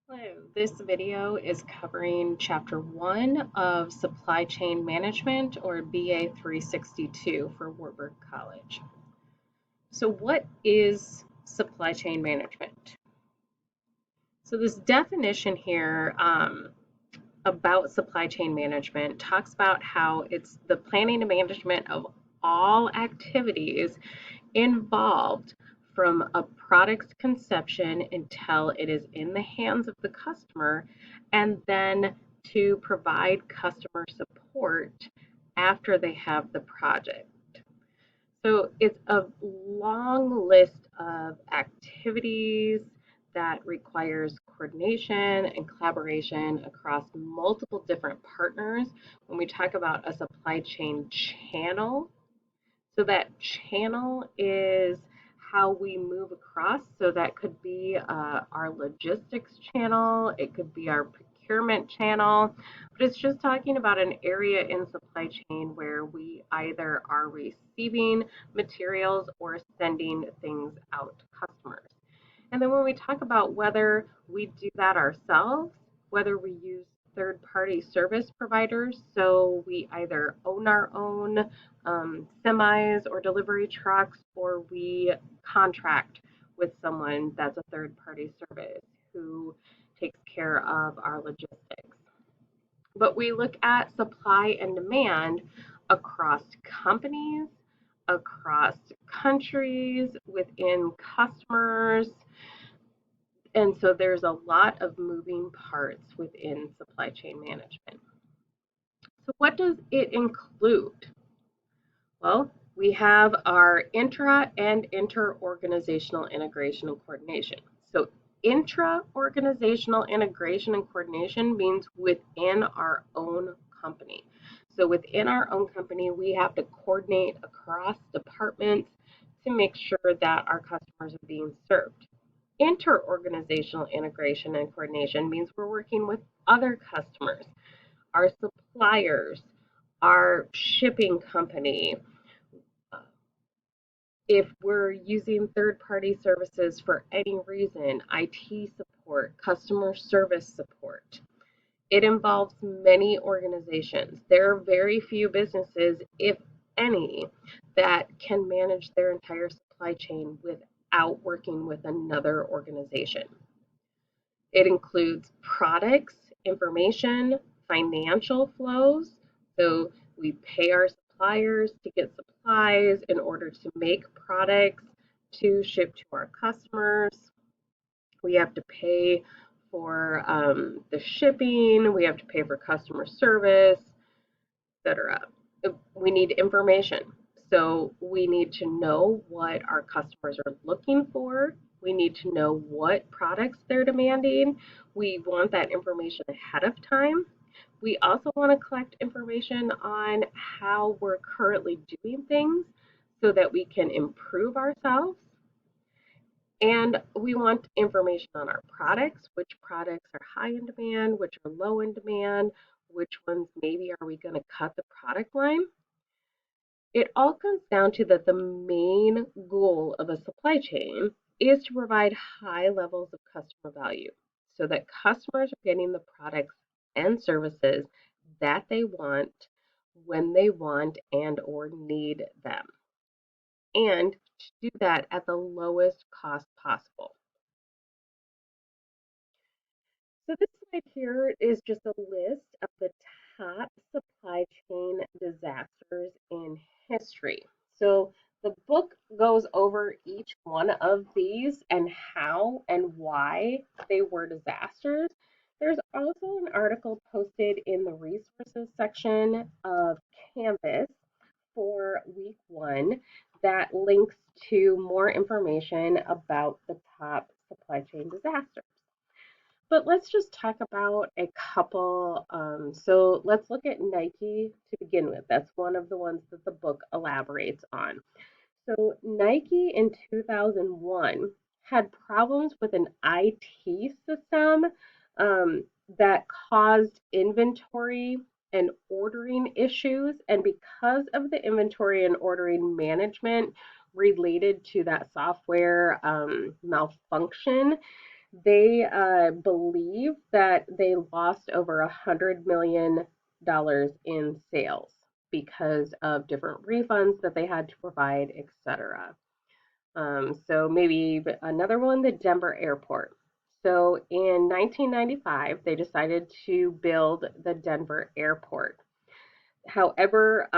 Hello, this video is covering Chapter 1 of Supply Chain Management, or BA 362 for Warburg College. So what is supply chain management? So this definition here about supply chain management talks about how it's the planning and management of all activities involved from a product's conception until it is in the hands of the customer, and then to provide customer support after they have the project. So it's a long list of activities that requires coordination and collaboration across multiple different partners. When we talk about a supply chain channel, so that channel is how we move across. So that could be our logistics channel, it could be our procurement channel, but it's just talking about an area in supply chain where we either are receiving materials or sending things out to customers. And then when we talk about whether we do that ourselves, whether we use third-party service providers, so we either own our own semis or delivery trucks, or we contract with someone that's a third-party service who takes care of our logistics. But we look at supply and demand across companies, across countries, within customers, and so there's a lot of moving parts within supply chain management. So what does it include? Well, we have our intra and inter-organizational integration and coordination. So intra-organizational integration and coordination means within our own company. So within our own company, we have to coordinate across departments to make sure that our customers are being served. Inter-organizational integration and coordination means we're working with other customers, our suppliers, our shipping company. If we're using third-party services for any reason, IT support, customer service support, it involves many organizations. There are very few businesses, if any, that can manage their entire supply chain without working with another organization. It includes products, information, financial flows. So we pay our suppliers to get supplies in order to make products to ship to our customers. We have to pay for the shipping. We have to pay for customer service, etc. We need information. So we need to know what our customers are looking for. We need to know what products they're demanding. We want that information ahead of time. We also want to collect information on how we're currently doing things so that we can improve ourselves. And we want information on our products, which products are high in demand, which are low in demand, which ones maybe are we going to cut the product line. It all comes down to that the main goal of a supply chain is to provide high levels of customer value so that customers are getting the products and services that they want when they want and or need them, and to do that at the lowest cost possible. So this slide here is just a list of the top supply chain disasters in history. So the book goes over each one of these and how and why they were disasters. There's also an article posted in the resources section of Canvas for week 1 that links to more information about the top supply chain disasters. But let's just talk about a couple. So let's look at Nike to begin with. That's one of the ones that the book elaborates on. So Nike in 2001 had problems with an IT system that caused inventory and ordering issues. And because of the inventory and ordering management related to that software malfunction, They believe that they lost over $100 million in sales because of different refunds that they had to provide, etc. So maybe another one, the Denver airport. So in 1995, they decided to build the Denver airport. However,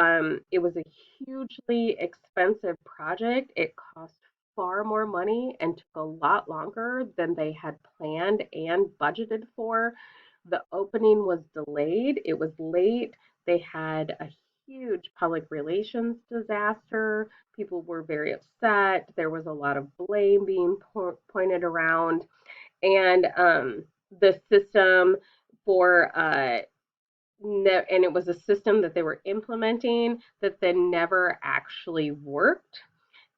it was a hugely expensive project. It cost far more money and took a lot longer than they had planned and budgeted for. The opening was delayed, it was late. They had a huge public relations disaster. People were very upset. There was a lot of blame being pointed around. And the system for and it was a system that they were implementing that then never actually worked.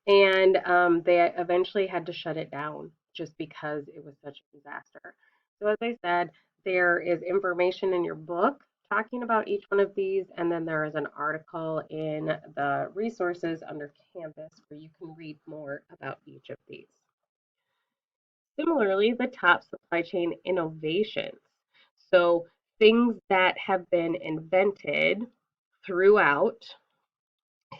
And they eventually had to shut it down just because it was such a disaster. So, as I said, there is information in your book talking about each one of these, and then there is an article in the resources under Canvas where you can read more about each of these. Similarly, the top supply chain innovations. So, things that have been invented throughout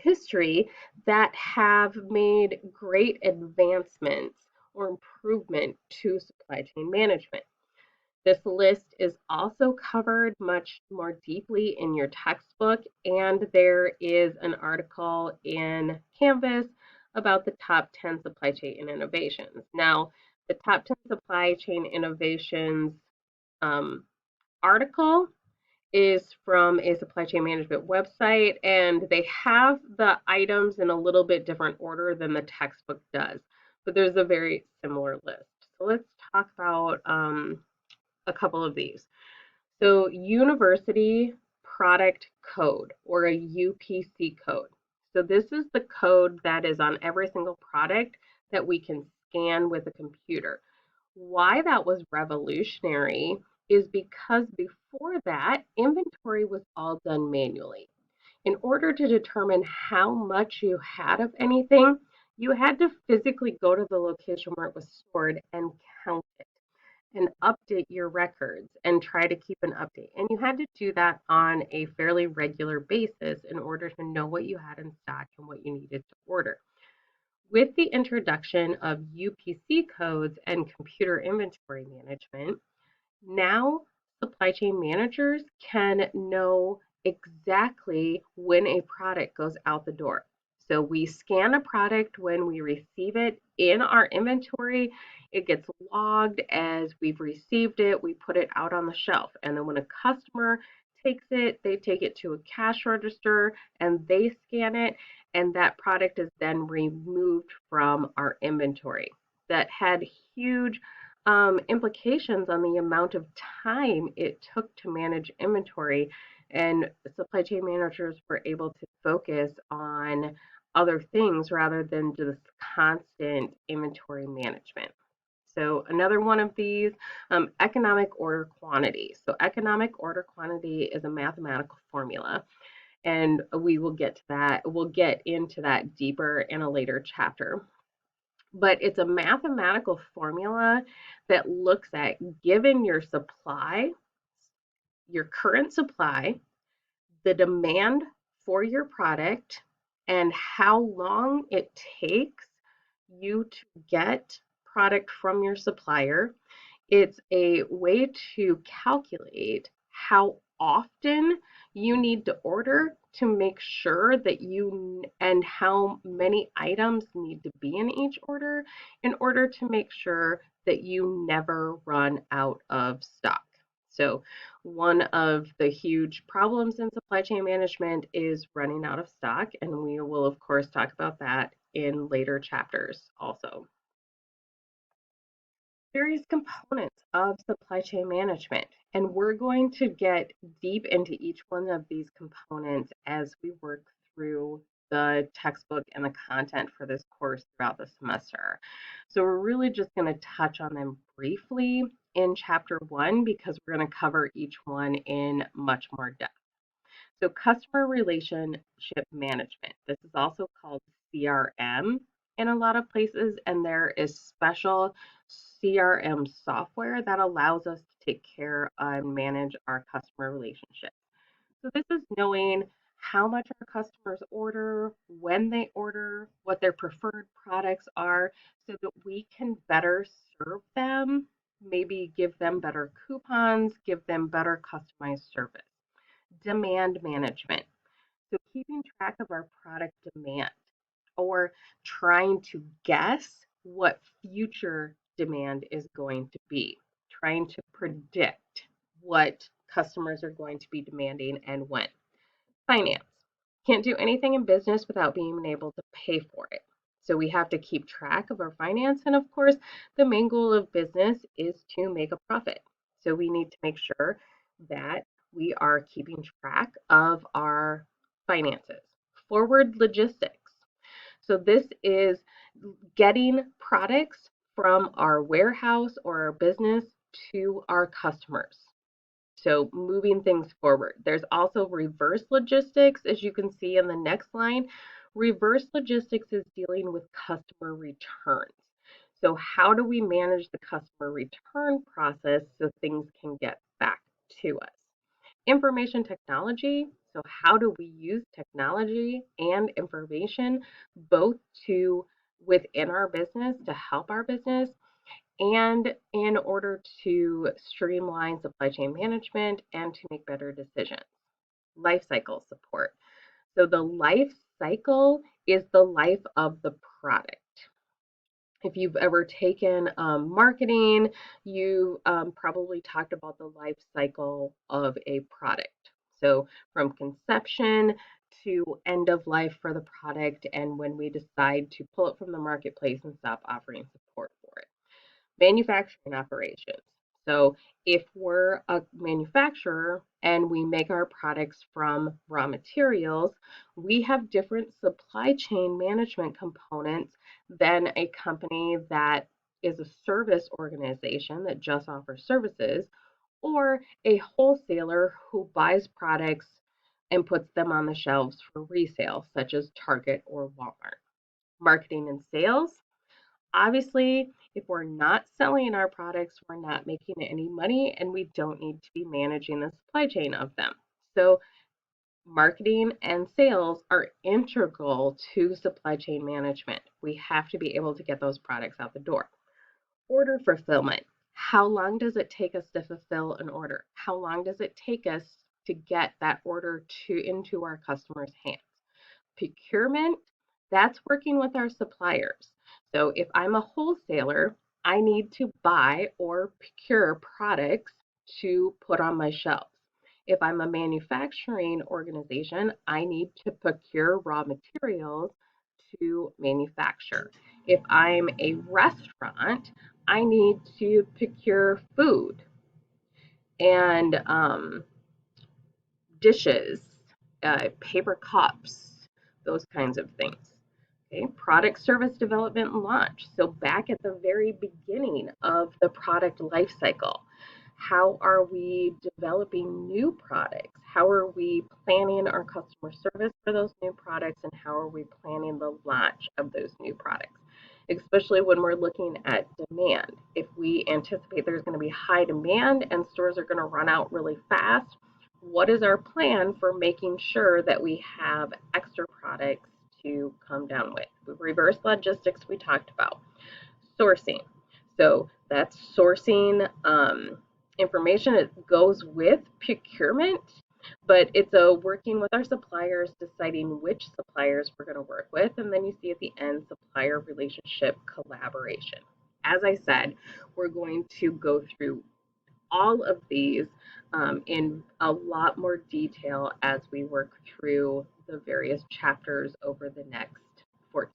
history that have made great advancements or improvement to supply chain management. This list is also covered much more deeply in your textbook, and there is an article in Canvas about the top 10 supply chain innovations. Now, the top 10 supply chain innovations um, article is from a supply chain management website, and they have the items in a little bit different order than the textbook does, but there's a very similar list. So let's talk about a couple of these. So, University Product Code, or a UPC code. So, this is the code that is on every single product that we can scan with a computer. Why that was revolutionary is because before that, inventory was all done manually. In order to determine how much you had of anything, you had to physically go to the location where it was stored and count it and update your records and try to keep an update. And you had to do that on a fairly regular basis in order to know what you had in stock and what you needed to order. With the introduction of UPC codes and computer inventory management, now supply chain managers can know exactly when a product goes out the door. So we scan a product when we receive it in our inventory. It gets logged as we've received it. We put it out on the shelf. And then when a customer takes it, they take it to a cash register and they scan it. And that product is then removed from our inventory. That had huge implications on the amount of time it took to manage inventory, and supply chain managers were able to focus on other things rather than just constant inventory management. So another one of these, economic order quantity. So economic order quantity is a mathematical formula, and we will get to that. We'll get into that deeper in a later chapter, but it's a mathematical formula that looks at, given your supply, your current supply, the demand for your product, and how long it takes you to get product from your supplier. It's a way to calculate how often you need to order to make sure that you and how many items need to be in each order in order to make sure that you never run out of stock. So, one of the huge problems in supply chain management is running out of stock, and we will, of course, talk about that in later chapters also. Various components of supply chain management, and we're going to get deep into each one of these components as we work through the textbook and the content for this course throughout the semester. So we're really just going to touch on them briefly in chapter 1 because we're going to cover each one in much more depth. So customer relationship management. This is also called CRM in a lot of places, and there is special CRM software that allows us to take care and manage our customer relationships. So this is knowing how much our customers order, when they order, what their preferred products are, so that we can better serve them, maybe give them better coupons, give them better customized service. Demand management. So keeping track of our product demand or trying to guess what future demand is going to be, trying to predict what customers are going to be demanding and when. Finance. Can't do anything in business without being able to pay for it. So we have to keep track of our finance. And of course, the main goal of business is to make a profit. So we need to make sure that we are keeping track of our finances. Forward logistics. So this is getting products from our warehouse or our business to our customers. So moving things forward. There's also reverse logistics, as you can see in the next line. Reverse logistics is dealing with customer returns. So how do we manage the customer return process so things can get back to us? Information technology. So how do we use technology and information both to within our business to help our business and in order to streamline supply chain management and to make better decisions. Life cycle support. So the life cycle is the life of the product. If you've ever taken marketing, you probably talked about the life cycle of a product. So from conception to end of life for the product and when we decide to pull it from the marketplace and stop offering support for it. Manufacturing operations. So if we're a manufacturer and we make our products from raw materials, we have different supply chain management components than a company that is a service organization that just offers services or a wholesaler who buys products and puts them on the shelves for resale, such as Target or Walmart. Marketing and sales. Obviously, if we're not selling our products, we're not making any money and we don't need to be managing the supply chain of them. So, marketing and sales are integral to supply chain management. We have to be able to get those products out the door. Order fulfillment. How long does it take us to fulfill an order? How long does it take us to get that order into our customers' hands? Procurement, that's working with our suppliers. So if I'm a wholesaler, I need to buy or procure products to put on my shelves. If I'm a manufacturing organization, I need to procure raw materials to manufacture. If I'm a restaurant, I need to procure food and dishes, paper cups, those kinds of things. Okay, product service development and launch. So back at the very beginning of the product life cycle, how are we developing new products? How are we planning our customer service for those new products? And how are we planning the launch of those new products? Especially when we're looking at demand. If we anticipate there's going to be high demand and stores are going to run out really fast, what is our plan for making sure that we have extra products to come down with? Reverse logistics we talked about. Sourcing. So that's sourcing information. It goes with procurement, but it's a working with our suppliers, deciding which suppliers we're going to work with, and then you see at the end supplier relationship collaboration. As I said, we're going to go through all of these in a lot more detail as we work through the various chapters over the next 14